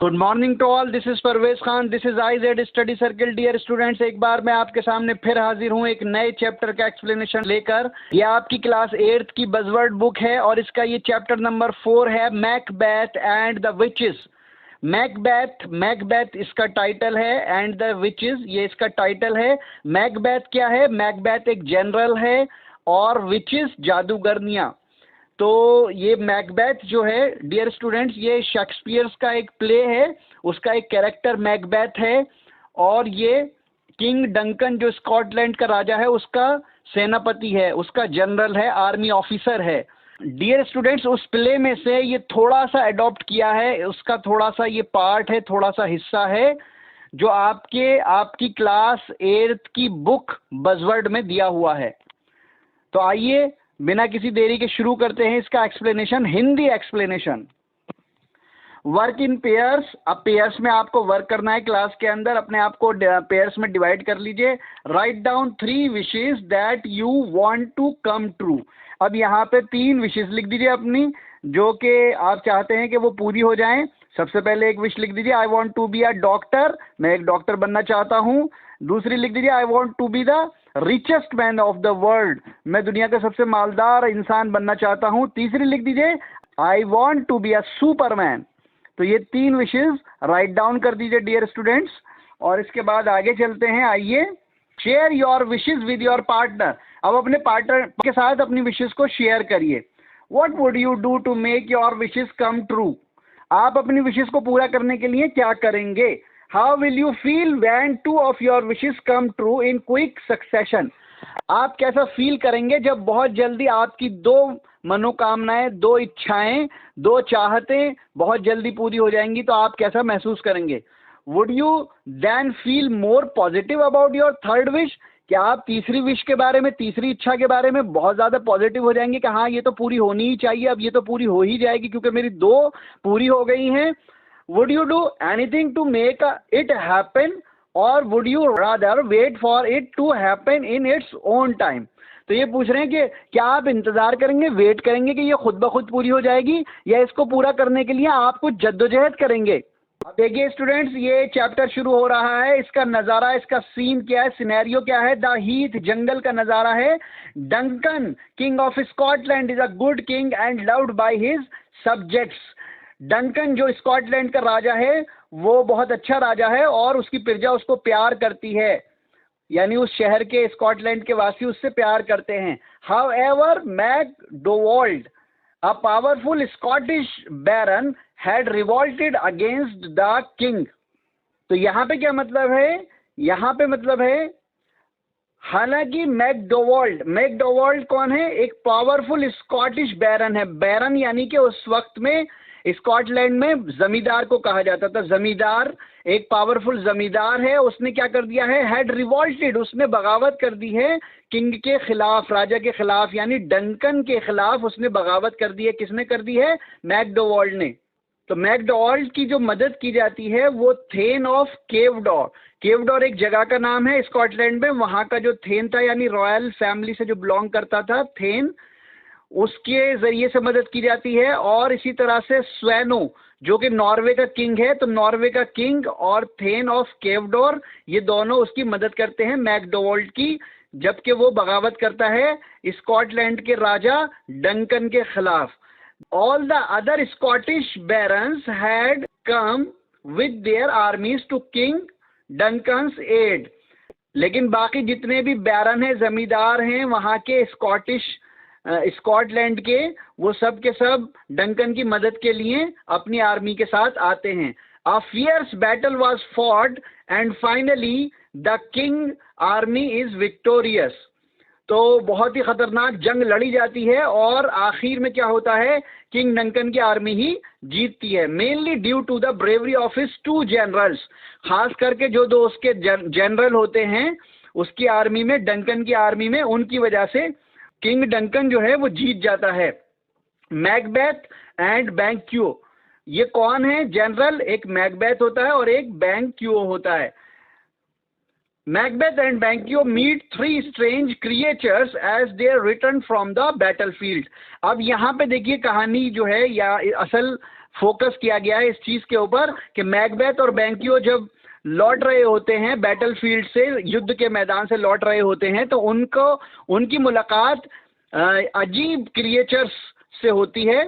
Good morning to all, this is Parvez Khan, this is IZ study circle. Dear students, एक बार मैं आपके सामने फिर हाजिर हूँ एक नए चैप्टर का एक्सप्लेनेशन लेकर। ये आपकी क्लास 8th की बजवर्ड बुक है और इसका ये चैप्टर नंबर 4 है, Macbeth and the witches. Macbeth इसका टाइटल है एंड द विचेस ये इसका टाइटल है। मैकबेथ क्या है? मैकबेथ एक जनरल है और विचेस जादूगरनियाँ। तो ये मैकबेथ जो है डियर स्टूडेंट्स, ये शेक्सपियर्स का एक प्ले है, उसका एक कैरेक्टर मैकबेथ है और ये किंग डंकन जो स्कॉटलैंड का राजा है उसका सेनापति है, उसका जनरल है, आर्मी ऑफिसर है। डियर स्टूडेंट्स, उस प्ले में से ये थोड़ा सा अडॉप्ट किया है, उसका थोड़ा सा ये पार्ट है, थोड़ा सा हिस्सा है जो आपकी क्लास 8th की बुक बजवर्ड में दिया हुआ है। तो आइए बिना किसी देरी के शुरू करते हैं इसका explanation, Hindi explanation. Work in pairs. अब पेयर्स में आपको वर्क करना है क्लास के अंदर, अपने आप को पेयर्स में डिवाइड कर लीजिए। Write down 3 wishes that you want to come true. अब यहाँ पे 3 विशेस लिख दीजिए अपनी, जो कि आप चाहते हैं कि वो पूरी हो जाएं। सबसे पहले एक विश लिख दीजिए, I want to be a doctor, मैं एक डॉक्टर बनना चाहता हूँ। दूसरी लिख दीजिए, I want to be the richest man of the world, मैं दुनिया का सबसे मालदार इंसान बनना चाहता हूँ। तीसरी लिख दीजिए, I want to be a superman. तो ये 3 विशेस राइट डाउन कर दीजिए डियर स्टूडेंट्स। और इसके बाद आगे चलते हैं, आइए। Share your wishes with your partner. अब अपने पार्टनर के साथ अपनी विशेस को शेयर करिए। What would you do to make your wishes come true. आप अपनी विशेस को पूरा करने के लिए क्या करेंगे। How will you feel when 2 of your wishes come true in quick succession. आप कैसा फील करेंगे जब बहुत जल्दी आपकी 2 मनोकामनाएं, 2 इच्छाएं, 2 चाहतें बहुत जल्दी पूरी हो जाएंगी, तो आप कैसा महसूस करेंगे। Would you then feel more positive about your third wish. क्या आप तीसरी विश के बारे में, तीसरी इच्छा के बारे में बहुत ज़्यादा पॉजिटिव हो जाएंगे कि हाँ ये तो पूरी होनी ही चाहिए, अब ये तो पूरी हो ही जाएगी क्योंकि मेरी 2 पूरी हो गई हैं। Would you do anything to make it happen or would you rather wait for it to happen in its own time? तो ये पूछ रहे हैं कि क्या आप इंतजार करेंगे, वेट करेंगे कि ये खुद ब खुद पूरी हो जाएगी, या इसको पूरा करने के लिए आप कुछ जद्दोजहद करेंगे। अब देखिए स्टूडेंट्स, ये चैप्टर शुरू हो रहा है, इसका नज़ारा, इसका सीन क्या है, सिनेरियो क्या है। द हीथ, जंगल का नज़ारा है। Duncan king of Scotland is a good king and loved by his subjects. Duncan जो स्कॉटलैंड का राजा है वो बहुत अच्छा राजा है और उसकी प्रजा उसको प्यार करती है, यानी उस शहर के, स्कॉटलैंड के वासी उससे प्यार करते हैं। However Macdonwald, a powerful Scottish baron, had revolted against the king. तो यहाँ पे क्या मतलब है, यहाँ पे मतलब है हालांकि मैकडोवाल्ड कौन है, एक पावरफुल स्कॉटिश बैरन है। बैरन यानी कि उस वक्त में स्कॉटलैंड में जमींदार को कहा जाता था। जमींदार एक पावरफुल जमींदार है, उसने क्या कर दिया है, हैड रिवॉल्टेड, उसने बगावत कर दी है किंग के खिलाफ, राजा के खिलाफ, यानी डंकन के खिलाफ उसने बगावत कर दी है। किसने कर दी है? मैकडोवाल्ड ने। तो मैकडोवाल्ड की जो मदद की जाती है वो थेन ऑफ केवडोर, केवडोर एक जगह का नाम है स्कॉटलैंड में, वहाँ का जो थेन था यानी रॉयल फैमिली से जो बिलोंग करता था, थेन, उसके जरिए से मदद की जाती है। और इसी तरह से स्वैनो जो कि नॉर्वे का किंग है, तो नॉर्वे का किंग और थेन ऑफ केवडोर ये दोनों उसकी मदद करते हैं मैकडोवाल्ड की, जबकि वो बगावत करता है स्कॉटलैंड के राजा डंकन के खिलाफ। All the other Scottish barons had come with their armies to King Duncan's aid. लेकिन बाकी जितने भी बैरन हैं, जमींदार हैं वहाँ के स्कॉटलैंड के, वो सब के सब डंकन की मदद के लिए अपनी आर्मी के साथ आते हैं। A fierce battle was fought and finally the king army is victorious. तो बहुत ही खतरनाक जंग लड़ी जाती है और आखिर में क्या होता है, किंग डंकन की आर्मी ही जीतती है। Mainly due to the bravery of his 2 generals, खास करके जो 2 उसके जनरल होते हैं उसकी आर्मी में, डंकन की आर्मी में, उनकी वजह से किंग डंकन जो है वो जीत जाता है। मैकबेथ एंड बैंक्यू, ये कौन है जनरल, एक मैकबेथ होता है और एक बैंक्यू होता है। Macbeth and Banquo meet 3 strange creatures as they return from the battlefield. अब यहाँ पे देखिए कहानी जो है या असल फोकस किया गया है इस चीज के ऊपर कि मैकबेथ और बैंक्यो जब लौट रहे होते हैं बैटलफील्ड से, युद्ध के मैदान से लौट रहे होते हैं, तो उनकी मुलाकात अजीब क्रिएचर्स से होती है,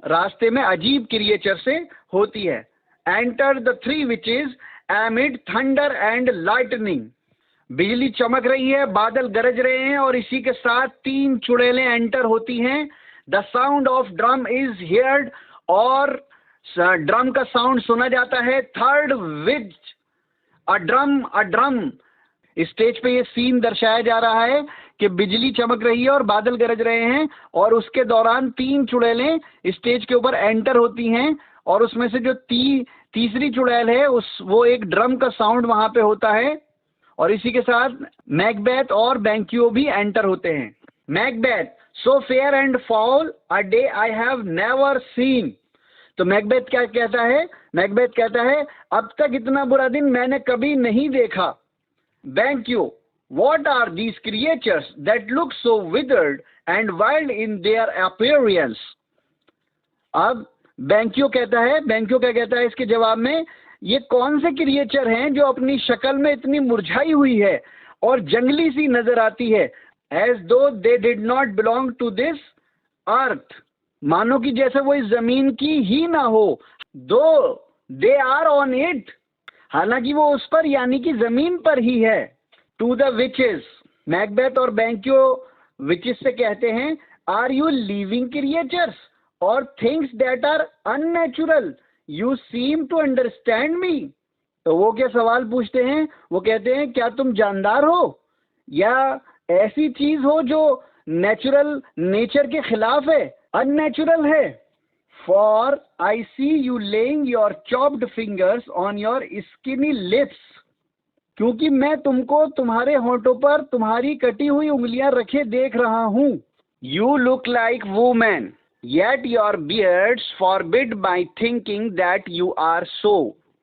रास्ते में अजीब क्रिएचर से होती है। Enter the three witches एमिड thunder and lightning. बिजली चमक रही है, बादल गरज रहे हैं और इसी के साथ 3 चुड़ैलें एंटर होती हैं। The sound of drum is heard, और ड्रम का साउंड सुना जाता है। Third which a drum. Stage पे ये सीन दर्शाया जा रहा है कि बिजली चमक रही है और बादल गरज रहे हैं, और उसके दौरान 3 चुड़ैलें स्टेज के ऊपर एंटर होती हैं, और उसमें से जो तीसरी चुड़ैल है वो एक ड्रम का साउंड वहां पे होता है, और इसी के साथ मैकबेथ और बैंक्यो भी एंटर होते हैं। Macbeth, so fair and foul a day I have never seen. तो मैकबेथ क्या कहता है? मैकबेथ कहता है, अब तक इतना बुरा दिन मैंने कभी नहीं देखा। बैंक्यो, what are these creatures that look so withered and wild in their appearance? अब बैंक्यो क्या कहता है इसके जवाब में, ये कौन से क्रिएचर हैं जो अपनी शक्ल में इतनी मुरझाई हुई है और जंगली सी नजर आती है, as though they did not belong to this earth, मानो कि जैसे वो इस जमीन की ही ना हो। though they are on it, हालांकि वो उस पर यानी कि जमीन पर ही है। टू द विचेस, मैकबेथ और बैंक्यो विचेस से कहते हैं, आर यू लिविंग क्रिएचर्स और things that are unnatural, you seem to understand me. तो वो क्या सवाल पूछते हैं? वो कहते हैं, क्या तुम जानदार हो या ऐसी चीज हो जो नेचुरल नेचर के खिलाफ है, अननेचुरल है। For I see you laying your chopped fingers on your skinny lips, क्योंकि मैं तुमको तुम्हारे होंठों पर तुम्हारी कटी हुई उंगलियां रखे देख रहा हूं। You look like women, yet your beards forbid my thinking that you are so.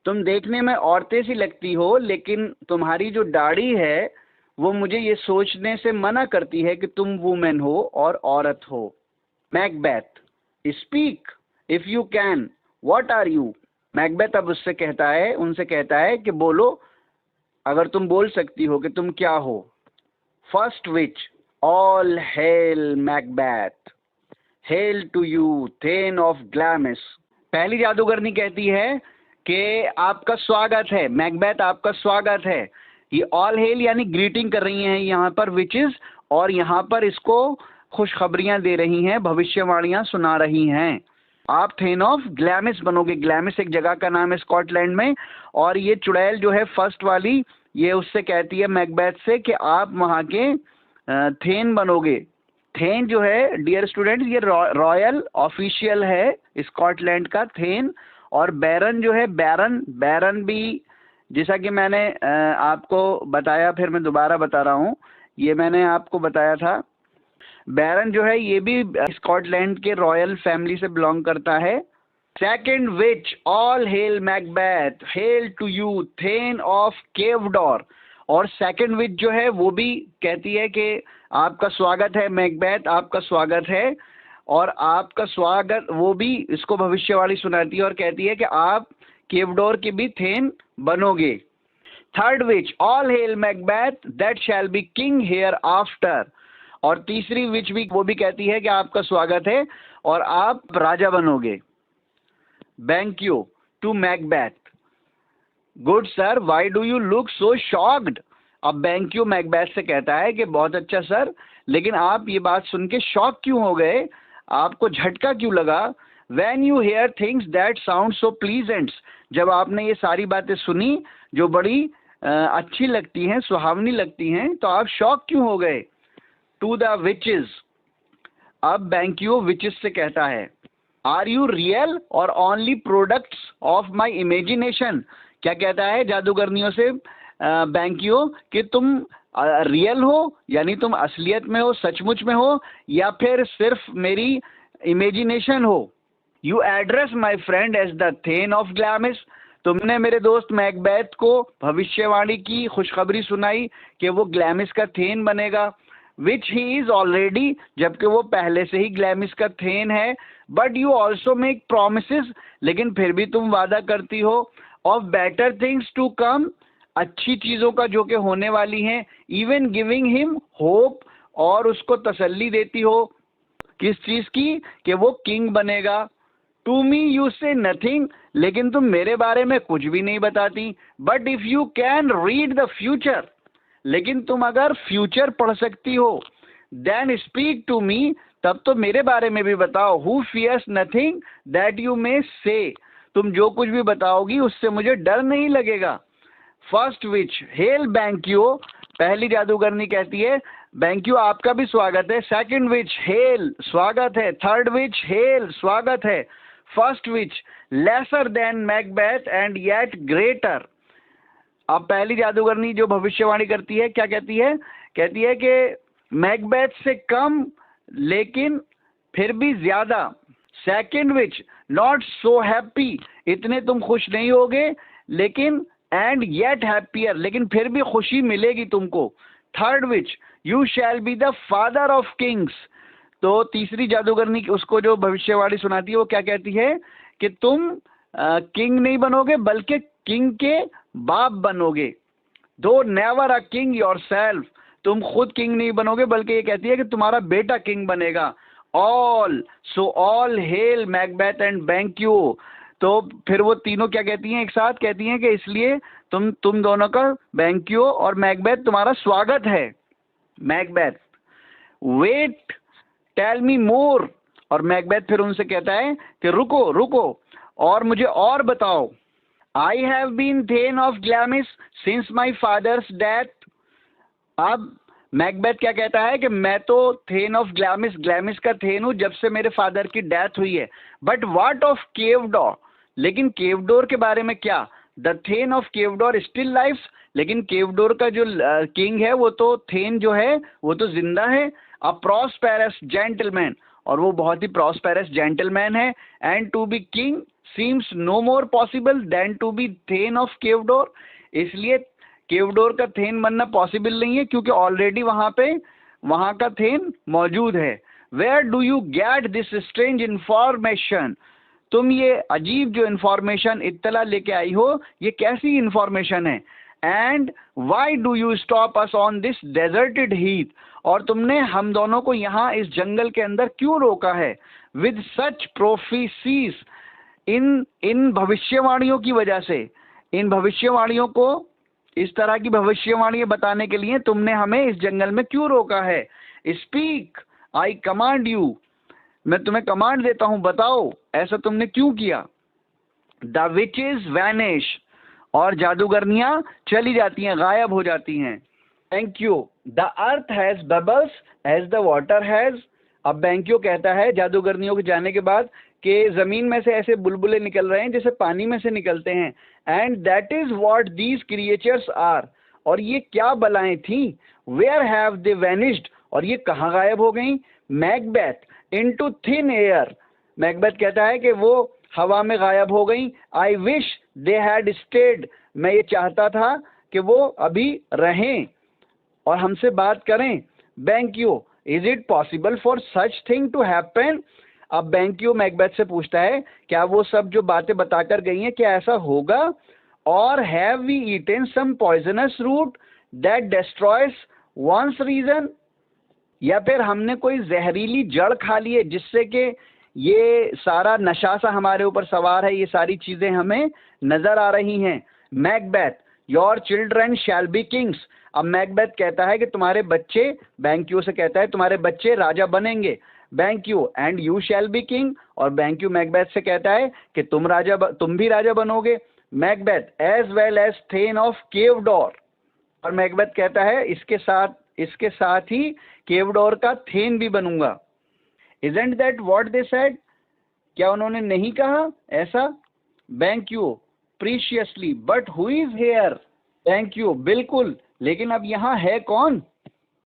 तुम देखने में औरतें सी लगती हो, लेकिन तुम्हारी जो दाढ़ी है वो मुझे ये सोचने से मना करती है कि तुम वुमेन हो और औरत हो। Macbeth, speak if you can, what are you. Macbeth अब उनसे कहता है कि बोलो अगर तुम बोल सकती हो कि तुम क्या हो। First witch, all hail Macbeth, hail to you thane of Glamis. पहली जादूगरनी कहती है कि आपका स्वागत है मैकबेथ, आपका स्वागत है। ये ऑल हेल यानी ग्रीटिंग कर रही हैं यहाँ पर विचेस, और यहाँ पर इसको खुशखबरियाँ दे रही हैं, भविष्यवाणियाँ सुना रही हैं। आप थेन ऑफ ग्लैमिस बनोगे। ग्लैमिस एक जगह का नाम है स्कॉटलैंड में, और ये चुड़ैल जो है फर्स्ट वाली, ये उससे कहती है मैकबेथ से कि आप वहाँ के थेन बनोगे। थेन जो है डियर स्टूडेंट्स, ये रॉयल ऑफिशियल है स्कॉटलैंड का थेन। और बैरन जो है, बैरन भी, जैसा कि मैंने आपको बताया, फिर मैं दोबारा बता रहा हूँ, ये मैंने आपको बताया था, बैरन जो है ये भी स्कॉटलैंड के रॉयल फैमिली से बिलोंग करता है। Second witch, all hail Macbeth, hail to you thane of Cawdor. और सेकंड विच जो है वो भी कहती है कि आपका स्वागत है मैकबेथ, आपका स्वागत है, और आपका स्वागत, वो भी इसको भविष्यवाणी सुनाती है और कहती है कि आप केवडोर के भी थेन बनोगे। Third which, all hail Macbeth that shell be king here after. और तीसरी विच भी, वो भी कहती है कि आपका स्वागत है और आप राजा बनोगे। Banquo to Macbeth, good sir, why do you look so shocked. अब बैंक्यो मैकबेथ से कहता है कि बहुत अच्छा सर, लेकिन आप ये बात सुन के शॉक क्यों हो गए, आपको झटका क्यों लगा। When you hear things that sound so pleasant, जब आपने ये सारी बातें सुनी जो बड़ी अच्छी लगती हैं, सुहावनी लगती हैं, तो आप शॉक क्यों हो गए। टू द विचेस, अब बैंक्यो विचेस से कहता है, आर यू रियल और only products of my imagination. क्या कहता है जादूगरनियों से बैंक्यो कि तुम रियल हो, यानी तुम असलियत में हो, सचमुच में हो, या फिर सिर्फ मेरी इमेजिनेशन हो। You address my friend as the thane of Glamis. तुमने मेरे दोस्त मैकबेथ को भविष्यवाणी की, खुशखबरी सुनाई कि वो ग्लैमिस का थेन बनेगा। विच ही इज ऑलरेडी, जबकि वो पहले से ही ग्लैमिस का थेन है, but you also make promises, लेकिन फिर भी तुम वादा करती हो, of better things to come, अच्छी चीजों का जो कि होने वाली हैं, इवन गिविंग हिम होप, और उसको तसल्ली देती हो किस चीज की, कि वो किंग बनेगा। टू मी यू से नथिंग, लेकिन तुम मेरे बारे में कुछ भी नहीं बताती, but if you can read the future, लेकिन तुम अगर फ्यूचर पढ़ सकती हो, देन स्पीक टू मी, तब तो मेरे बारे में भी बताओ, who fears nothing that you may say, तुम जो कुछ भी बताओगी उससे मुझे डर नहीं लगेगा। फर्स्ट विच हेल बैंक्यू, पहली जादूगरनी कहती है बैंक्यू आपका भी स्वागत है। सेकंड विच हेल स्वागत है। थर्ड विच हेल स्वागत है। First which lesser than Macbeth and yet greater. अब पहली जादूगरनी जो भविष्यवाणी करती है क्या कहती है? कहती है कि मैकबेथ से कम लेकिन फिर भी ज्यादा। Second which not so happy, इतने तुम खुश नहीं होगे लेकिन, एंड येट हैप्पियर, लेकिन फिर भी खुशी मिलेगी तुमको। Third which you shall be the father of Kings. तो तीसरी जादूगरनी उसको जो भविष्यवाणी सुनाती है वो क्या कहती है कि तुम किंग नहीं बनोगे बल्कि किंग के बाप बनोगे। दो नेवर अ किंग योरसेल्फ, तुम खुद किंग नहीं बनोगे बल्कि ये कहती है कि तुम्हारा बेटा किंग बनेगा। All all hail Macbeth and BenQ. तो फिर वो तीनों क्या कहती हैं, एक साथ कहती हैं कि इसलिए तुम दोनों का, बैंक्यू और मैकबेथ, तुम्हारा स्वागत है। मैकबेथ वेट टेल मी मोर, और मैकबेथ फिर उनसे कहता है कि रुको रुको और मुझे और बताओ। I have been thane of Glamis since my father's death. अब मैकबेथ क्या कहता है कि मैं तो थेन ऑफ ग्लैमिस, ग्लैमिस का थेन हूं जब से मेरे फादर की डेथ हुई है। बट व्हाट ऑफ केवडोर, लेकिन केवडोर के बारे में क्या? The thane of Cawdor still lives, लेकिन केवडोर का जो किंग है वो तो, थेन जो है वो तो जिंदा है। अ प्रॉस्पेरस जेंटलमैन, और वो बहुत ही प्रॉस्पेरस जेंटलमैन है। And to be king seems no more possible than to be thane of Cawdor, इसलिए केवडोर का थेन बनना पॉसिबल नहीं है क्योंकि ऑलरेडी वहां का थेन मौजूद है। Where do you get this strange information, तुम ये अजीब जो इंफॉर्मेशन इत्तला लेके आई हो, ये कैसी इंफॉर्मेशन है? And why do you stop us on this deserted Heath, और तुमने हम दोनों को यहाँ इस जंगल के अंदर क्यों रोका है? विद सच प्रोफेसीज, इन भविष्यवाणियों की वजह से, इन भविष्यवाणियों को, इस तरह की भविष्यवाणियां बताने के लिए तुमने हमें इस जंगल में क्यों रोका है? स्पीक आई कमांड यू, मैं तुम्हें कमांड देता हूं, बताओ ऐसा तुमने क्यों किया? द विचेस वैनिश, और जादूगरनियां चली जाती हैं, गायब हो जाती हैं। Thank you. The earth has bubbles as the water has. अब बैंक्यू कहता है जादूगरनियों के जाने के बाद कि जमीन में से ऐसे बुलबुले निकल रहे हैं जैसे पानी में से निकलते हैं। And that is what these creatures are, और ये क्या बलाएं थी? वेयर हैव दे वैनिश्ड, और ये कहाँ गायब हो गई? Macbeth into thin air, Macbeth कहता है कि वो हवा में गायब हो गई। I wish they had state, मैं ये चाहता था कि वो अभी रहें और हमसे बात करें। Banquo is it possible for such thing to happen. अब बैंक्यू मैकबेथ से पूछता है क्या वो सब जो बातें बताकर गई हैं क्या ऐसा होगा? और have we eaten some poisonous root that destroys one's reason, या फिर हमने कोई जहरीली जड़ खा ली है जिससे कि ये सारा नशा सा हमारे ऊपर सवार है, ये सारी चीजें हमें नजर आ रही हैं। Macbeth your children shall be Kings. अब मैकबेथ कहता है कि तुम्हारे बच्चे, बैंक्यू से कहता है तुम्हारे बच्चे राजा बनेंगे। Banquo and you shall be king, और बैंक्यू मैकबेथ से कहता है कि तुम भी राजा बनोगे। Macbeth as well as thane of Cawdor, और मैकबेथ कहता है इसके साथ ही केवडोर का थेन भी बनूंगा। Isn't that what they said? क्या उन्होंने नहीं कहा ऐसा? Banquo preciously, but who is here? Banquo बिल्कुल, लेकिन अब यहाँ है कौन?